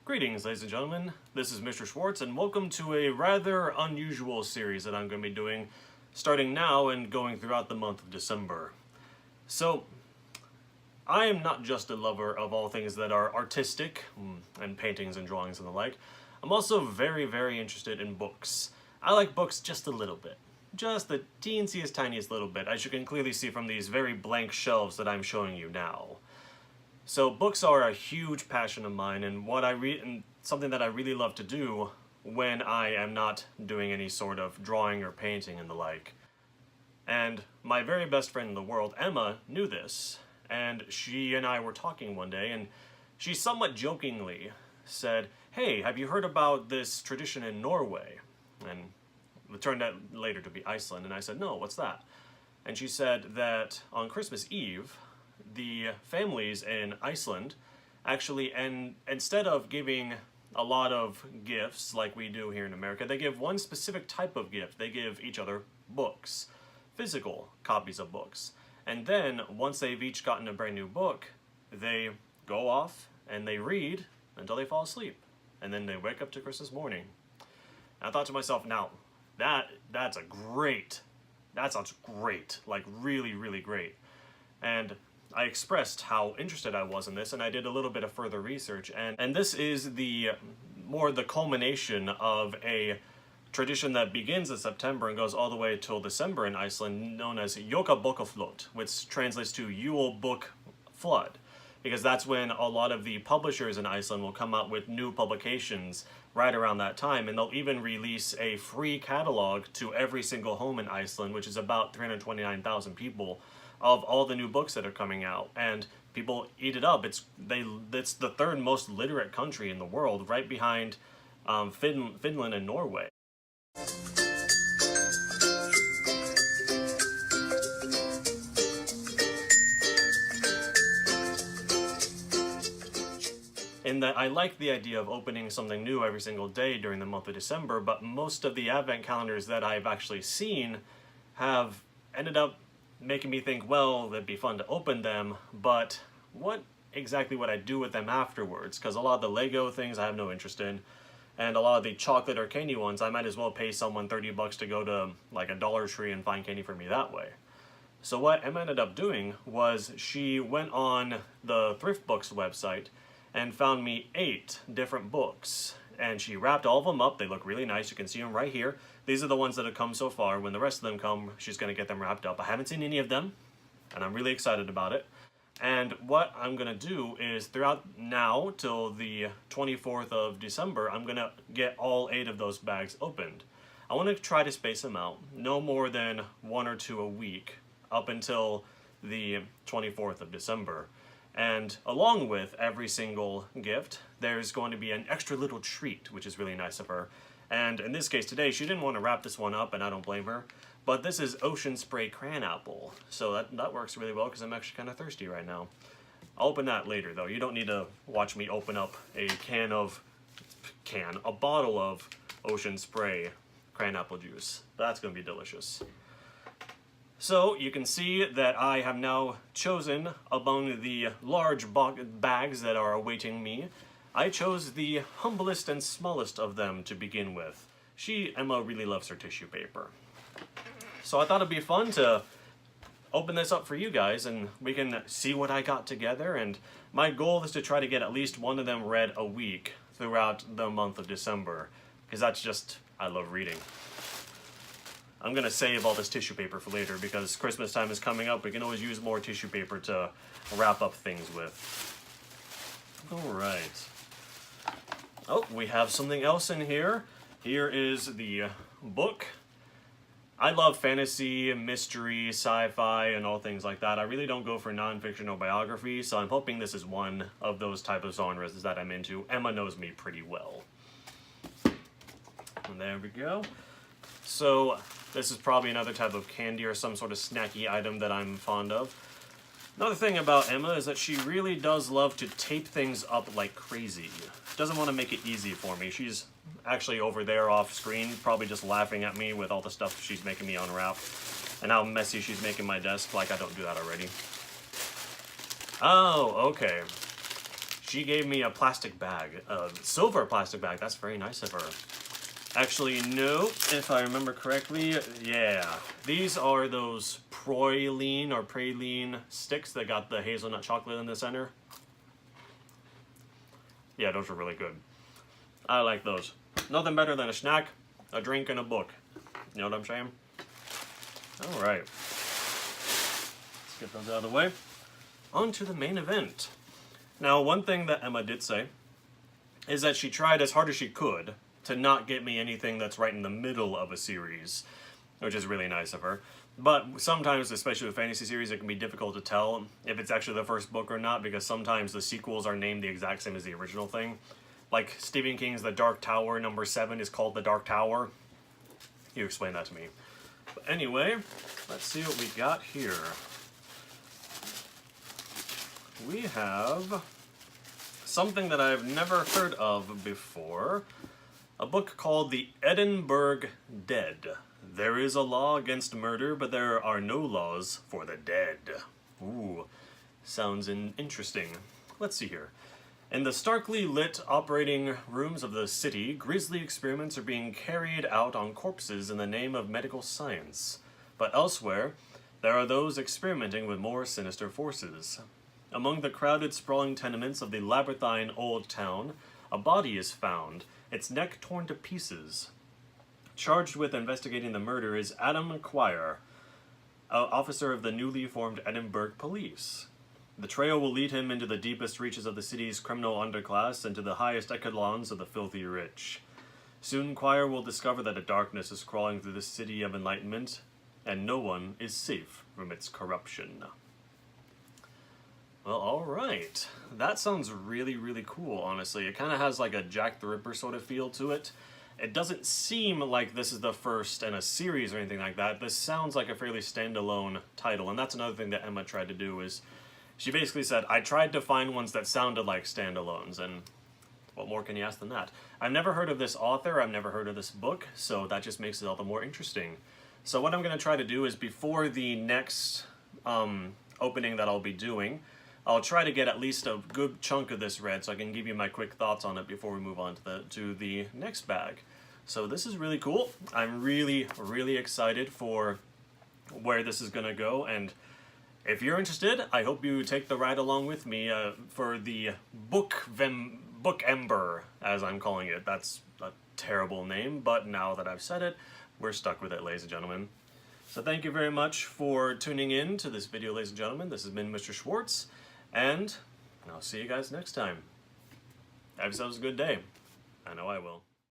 Greetings, ladies and gentlemen. This is Mr. Schwartz, and welcome to a rather unusual series that I'm going to be doing starting now and going throughout the month of December. So, I am not just a lover of all things that are artistic, and paintings and drawings and the like. I'm also very, very interested in books. I like books just a little bit. Just the teensiest, tiniest little bit, as you can clearly see from these very blank shelves that I'm showing you now. So books are a huge passion of mine, and what I read, and something that I really love to do when I am not doing any sort of drawing or painting and the like. And my very best friend in the world, Emma, knew this, and she and I were talking one day, and she somewhat jokingly said, "Hey, have you heard about this tradition in Norway?" And it turned out later to be Iceland, and I said, "No, what's that?" And she said that on Christmas Eve, the families in Iceland actually, and instead of giving a lot of gifts like we do here in America, they give one specific type of gift. They give each other books, physical copies of books. And then once they've each gotten a brand new book, they go off and they read until they fall asleep. And then they wake up to Christmas morning. And I thought to myself, now that sounds great, like really, really great. And I expressed how interested I was in this, and I did a little bit of further research, and this is the culmination of a tradition that begins in September and goes all the way till December in Iceland, known as Jolabokaflod, which translates to Yule Book Flood, because that's when a lot of the publishers in Iceland will come out with new publications right around that time, and they'll even release a free catalog to every single home in Iceland, which is about 329,000 people, of all the new books that are coming out, and people eat it up. It's the third most literate country in the world, right behind Finland and Norway. In that I like the idea of opening something new every single day during the month of December, but most of the advent calendars that I've actually seen have ended up making me think, well, it'd be fun to open them, but what exactly would I do with them afterwards? Because a lot of the Lego things I have no interest in, and a lot of the chocolate or candy ones, I might as well pay someone $30 to go to like a Dollar Tree and find candy for me that way. So what Emma ended up doing was she went on the Thrift Books website and found me 8 different books, and she wrapped all of them up. They look really nice. You can see them right here. These are the ones that have come so far. When the rest of them come, she's going to get them wrapped up. I haven't seen any of them, and I'm really excited about it. And what I'm going to do is throughout now till the 24th of December, I'm going to get all 8 of those bags opened. I want to try to space them out, no more than 1 or 2 a week, up until the 24th of December. And along with every single gift, there's going to be an extra little treat, which is really nice of her. And in this case today, she didn't want to wrap this one up, and I don't blame her. But this is Ocean Spray Cran Apple, so that works really well because I'm actually kind of thirsty right now. I'll open that later, though. You don't need to watch me open up a bottle of Ocean Spray Cran Apple juice. That's going to be delicious. So you can see that I have now chosen among the large bags that are awaiting me. I chose the humblest and smallest of them to begin with. Emma really loves her tissue paper. So I thought it'd be fun to open this up for you guys and we can see what I got together, and my goal is to try to get at least one of them read a week throughout the month of December, because I love reading. I'm gonna save all this tissue paper for later because Christmas time is coming up. We can always use more tissue paper to wrap up things with. Alright. Oh, we have something else in here. Here is the book. I love fantasy, mystery, sci-fi, and all things like that. I really don't go for non-fiction or biography, so I'm hoping this is one of those type of genres that I'm into. Emma knows me pretty well. And there we go. So this is probably another type of candy or some sort of snacky item that I'm fond of. Another thing about Emma is that she really does love to tape things up like crazy. Doesn't want to make it easy for me. She's actually over there off screen, probably just laughing at me with all the stuff she's making me unwrap, and how messy she's making my desk, like I don't do that already. Oh, okay. she gave me a plastic bag, a silver plastic bag. That's very nice of her. Actually, no, if I remember correctly, yeah. These are those praline sticks that got the hazelnut chocolate in the center. Yeah, those are really good. I like those. Nothing better than a snack, a drink, and a book. You know what I'm saying? Alright. Let's get those out of the way. On to the main event. Now, one thing that Emma did say is that she tried as hard as she could to not get me anything that's right in the middle of a series, which is really nice of her. But sometimes, especially with fantasy series, it can be difficult to tell if it's actually the first book or not, because sometimes the sequels are named the exact same as the original thing. Like Stephen King's The Dark Tower, number 7 is called The Dark Tower. You explain that to me. But anyway, let's see what we got here. We have something that I've never heard of before. A book called The Edinburgh Dead. There is a law against murder, but there are no laws for the dead. Ooh, sounds interesting. Let's see here. In the starkly lit operating rooms of the city, grisly experiments are being carried out on corpses in the name of medical science. But elsewhere, there are those experimenting with more sinister forces. Among the crowded, sprawling tenements of the labyrinthine old town, a body is found, its neck torn to pieces. Charged with investigating the murder is Adam Quire, officer of the newly formed Edinburgh Police. The trail will lead him into the deepest reaches of the city's criminal underclass and to the highest echelons of the filthy rich. Soon Quire will discover that a darkness is crawling through the city of enlightenment, and no one is safe from its corruption. Well, alright. That sounds really, really cool, honestly. It kind of has like a Jack the Ripper sort of feel to it. It doesn't seem like this is the first in a series or anything like that. This sounds like a fairly standalone title, and that's another thing that Emma tried to do is she basically said, I tried to find ones that sounded like standalones, and what more can you ask than that? I've never heard of this author, I've never heard of this book, so that just makes it all the more interesting. So what I'm going to try to do is before the next opening that I'll be doing, I'll try to get at least a good chunk of this read so I can give you my quick thoughts on it before we move on to the next bag. So this is really cool. I'm really, really excited for where this is going to go, and if you're interested, I hope you take the ride along with me for the Bookember, as I'm calling it. That's a terrible name, but now that I've said it, we're stuck with it, ladies and gentlemen. So thank you very much for tuning in to this video, ladies and gentlemen. This has been Mr. Schwartz, and I'll see you guys next time. Have yourselves a good day. I know I will.